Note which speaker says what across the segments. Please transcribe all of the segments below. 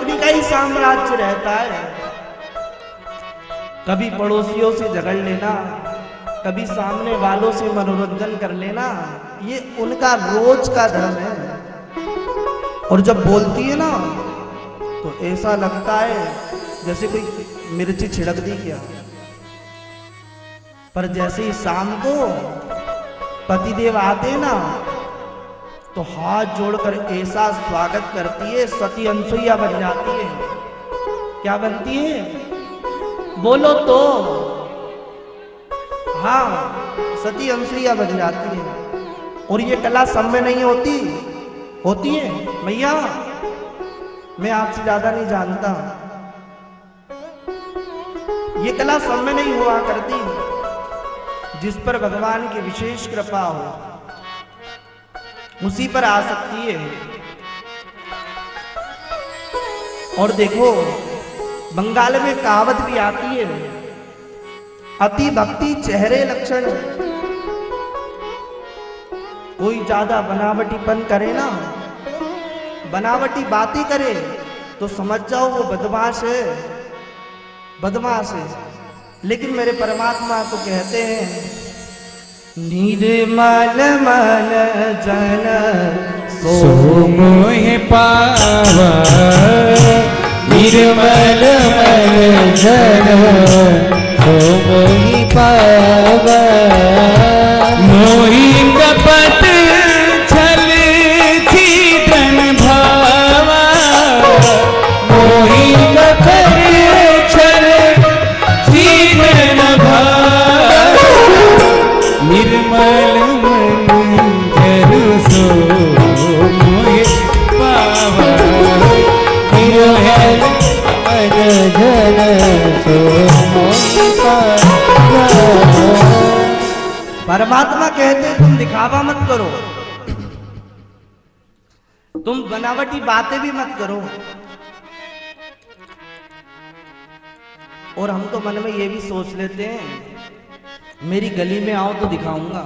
Speaker 1: लकड़ी का ही साम्राज्य रहता है। कभी पड़ोसियों से झगड़ लेना, कभी सामने वालों से मनोरंजन कर लेना, ये उनका रोज का धर्म है। और जब बोलती है ना तो ऐसा लगता है जैसे कोई मिर्ची छिड़क दी क्या। पर जैसे ही शाम को पतिदेव आते ना तो हाथ जोड़कर ऐसा स्वागत करती है, सती अनसुईया बन जाती है। क्या बनती है बोलो तो? हाँ, सती अनसुईया बन जाती है। और ये कला सब में नहीं होती, होती है भैया, मैं आपसे ज्यादा नहीं जानता। ये कला सब में नहीं हुआ करती। जिस पर भगवान की विशेष कृपा हो उसी पर आ सकती है। और देखो बंगाल में कहावत भी आती है, अति भक्ति चेहरे लक्षण। कोई ज्यादा बनावटीपन करे ना, बनावटी बातें करे तो समझ जाओ वो बदमाश है, बदमाश है। लेकिन मेरे परमात्मा तो कहते हैं निर्मल मन जन
Speaker 2: सो मोहि पावा, निर्मल मन जन सो मोहि पावा। मोहि कपट छल छीतन भावा, मोहि कपट छल छीतन भावा। निर्मल मन जन सो मोहि पावा, निर्मल मन जन सो मोहि पावा।
Speaker 1: परमात्मा कहते तुम दिखावा मत करो, तुम बनावटी बातें भी मत करो। और हम तो मन में ये भी सोच लेते हैं मेरी गली में आओ तो दिखाऊंगा।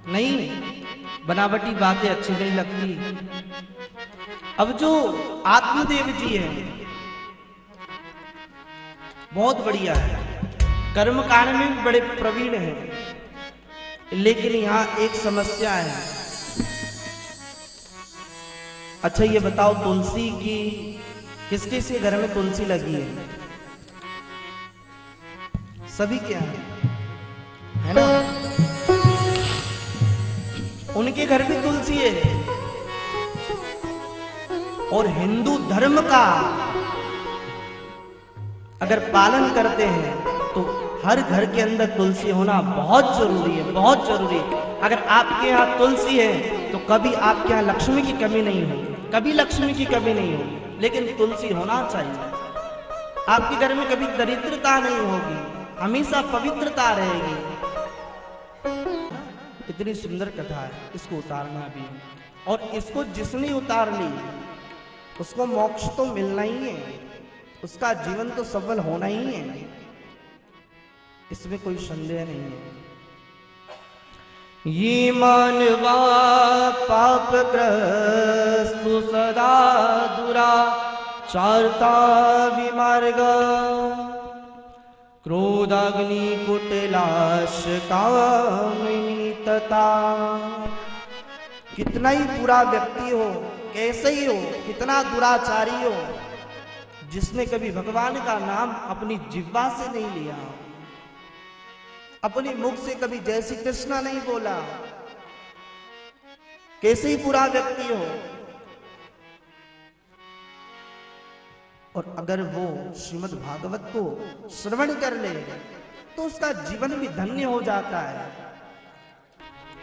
Speaker 1: नहीं, बनावटी बातें अच्छी नहीं लगती। अब जो आत्मदेव जी है बहुत बढ़िया है, कर्म कांड में भी बड़े प्रवीण हैं। लेकिन यहां एक समस्या है। अच्छा ये बताओ, तुलसी की किस किसके घर में तुलसी लगी है? सभी के यहाँ है ना? उनके घर भी तुलसी है। और हिंदू धर्म का अगर पालन करते हैं तो हर घर के अंदर तुलसी होना बहुत जरूरी है, बहुत जरूरी है। अगर आपके यहाँ तुलसी है तो कभी आपके यहाँ लक्ष्मी की कमी नहीं होगी, कभी लक्ष्मी की कमी नहीं होगी। लेकिन तुलसी होना चाहिए। आपके घर में कभी दरिद्रता नहीं होगी, हमेशा पवित्रता रहेगी। इतनी सुंदर कथा है, इसको उतारना भी। और इसको जिसने उतार ली उसको मोक्ष तो मिलना ही है, उसका जीवन तो सफल होना ही है, इसमें कोई संदेह नहीं है। ये मानवा पापग्रस्त सदा दुराचारता विमार्ग, क्रोधाग्नि कुटिलाश कामिनी तथा। कितना ही बुरा व्यक्ति हो, कैसे ही हो, कितना दुराचारी हो, जिसने कभी भगवान का नाम अपनी जिह्वा से नहीं लिया, अपने मुख से कभी जय श्री कृष्णा नहीं बोला, कैसे ही बुरा व्यक्ति हो, और अगर वो श्रीमद् भागवत को श्रवण कर ले तो उसका जीवन भी धन्य हो जाता है।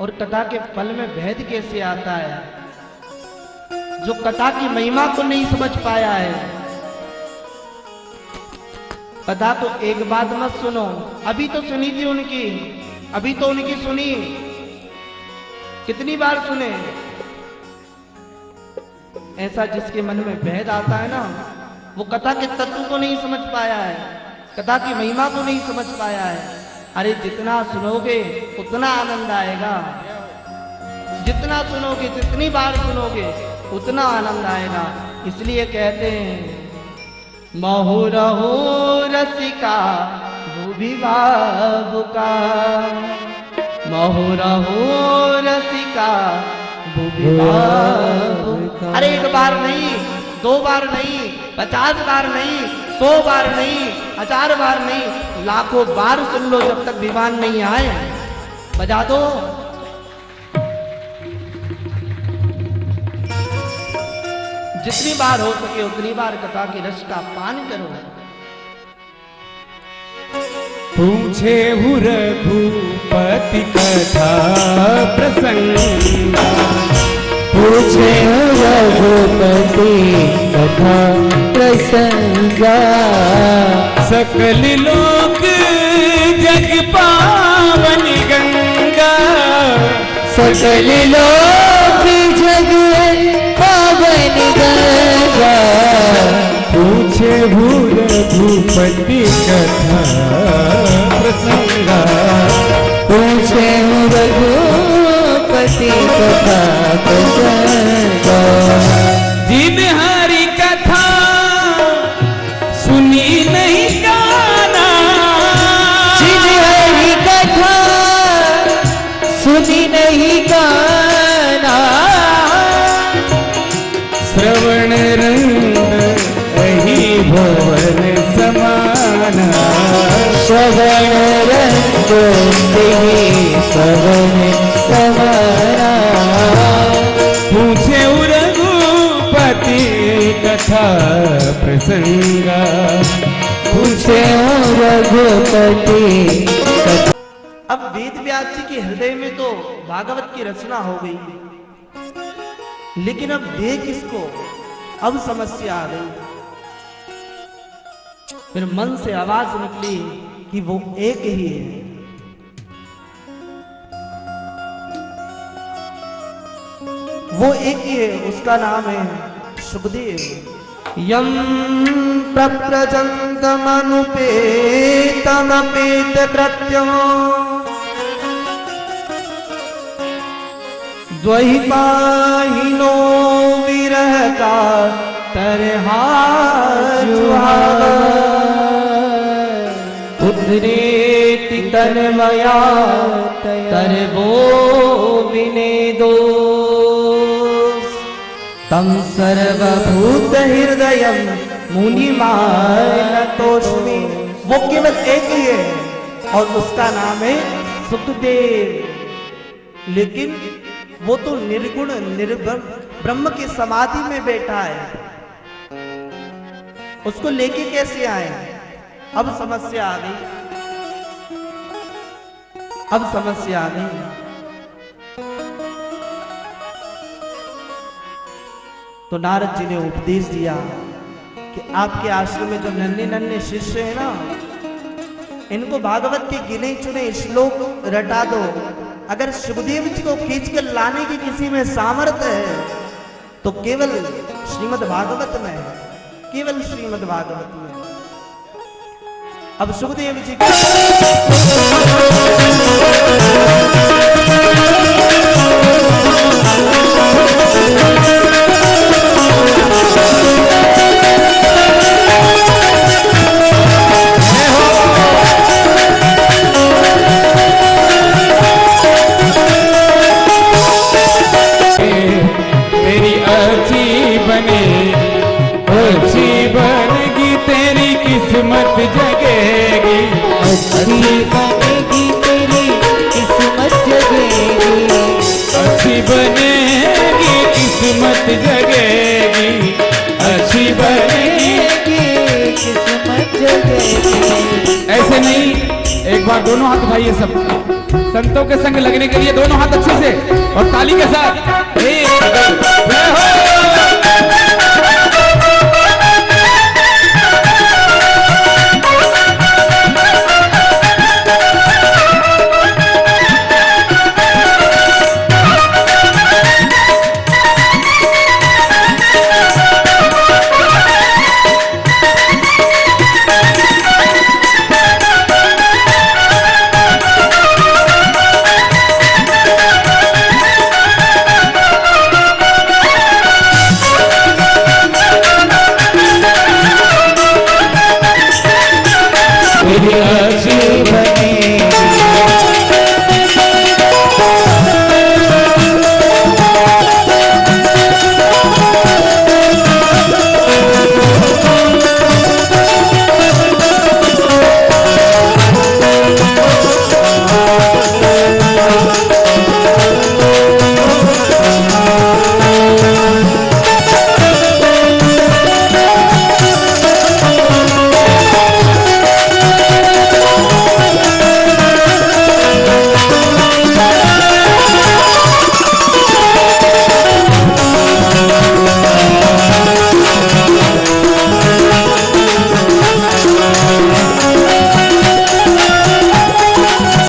Speaker 1: और कथा के फल में भेद कैसे आता है? जो कथा की महिमा को नहीं समझ पाया है, कथा तो एक बात मत सुनो, अभी तो सुनी थी उनकी, अभी तो उनकी सुनी, कितनी बार सुने। ऐसा जिसके मन में भेद आता है ना, वो कथा के तत्व को नहीं समझ पाया है, कथा की महिमा को नहीं समझ पाया है। अरे जितना सुनोगे उतना आनंद आएगा, जितना सुनोगे, जितनी बार सुनोगे उतना आनंद आएगा। इसलिए कहते हैं महुरहु रसिका भूभि बाबुका, महुरहु रसिका भूभि बाबुका। अरे एक बार नहीं, 2 बार नहीं, 50 बार नहीं, 100 बार नहीं, 1000 बार नहीं, लाखों बार सुन लो, जब तक विमान नहीं आए। बजा दो। जितनी बार हो सके उतनी बार कथा की रस का पान करो।
Speaker 2: पूछे रघुपति कथा प्रसंग,
Speaker 3: पूछे रघुपति कथा प्रसंग,
Speaker 2: सकल लोक जग पावन गंगा,
Speaker 3: सकल लोक जग पावन गंगा।
Speaker 2: पूछे रघुपति कथा प्रसंगा,
Speaker 3: पूछे रघुपति कथा प्रसंगा।
Speaker 2: जिन हरि कथा सुनी नहीं गाना,
Speaker 3: जिन हरि कथा सुनी नहीं गाना,
Speaker 2: श्रवण रंग अहि भवन समाना,
Speaker 3: श्रवण रंग पवन समाना।
Speaker 2: पूछे रघुपति कथा प्रसंगा,
Speaker 3: पूछे रघुपति कथा।
Speaker 1: अब वेद व्यास जी के हृदय में तो भागवत की रचना हो गई, लेकिन अब दे किसको? अब समस्या आ गई। फिर मन से आवाज निकली कि वो एक ही है। वो एक ही है, उसका नाम है सुखदेव। यम प्रप्रजन्तमनुपेतमपेत कृत्यम् द्वैपाहिनो विरह का तरहा जुहावा, उद्रेति तन्मया तरवो विनेदो, तम सर्वभूत हृदयम मुनिमानतोस्मि। वो केवल एक ही है और उसका नाम है सुखदेव। लेकिन वो तो निर्गुण ब्रह्म की समाधि में बैठा है, उसको लेके कैसे आए? अब समस्या आ गई, अब समस्या आ गई। तो नारद जी ने उपदेश दिया कि आपके आश्रम में जो नन्हे नन्हे शिष्य हैं ना, इनको भागवत के गिने चुने श्लोक रटा दो। अगर सुखदेव जी को खींच कर लाने की किसी में सामर्थ्य है तो केवल श्रीमद् भागवत में है, केवल श्रीमद् भागवत में। अब सुखदेव जी
Speaker 2: किस्मत जगेगी,
Speaker 3: अच्छी बनेगी तेरी किस्मत जगेगी,
Speaker 2: अच्छी बनेगी किस्मत जगेगी, अच्छी बनेगी
Speaker 3: किस्मत जगेगी।
Speaker 2: ऐसे नहीं, एक बार दोनों हाथ उठाइए सब, संतों के संग लगने के लिए दोनों हाथ अच्छे से और ताली के साथ। एक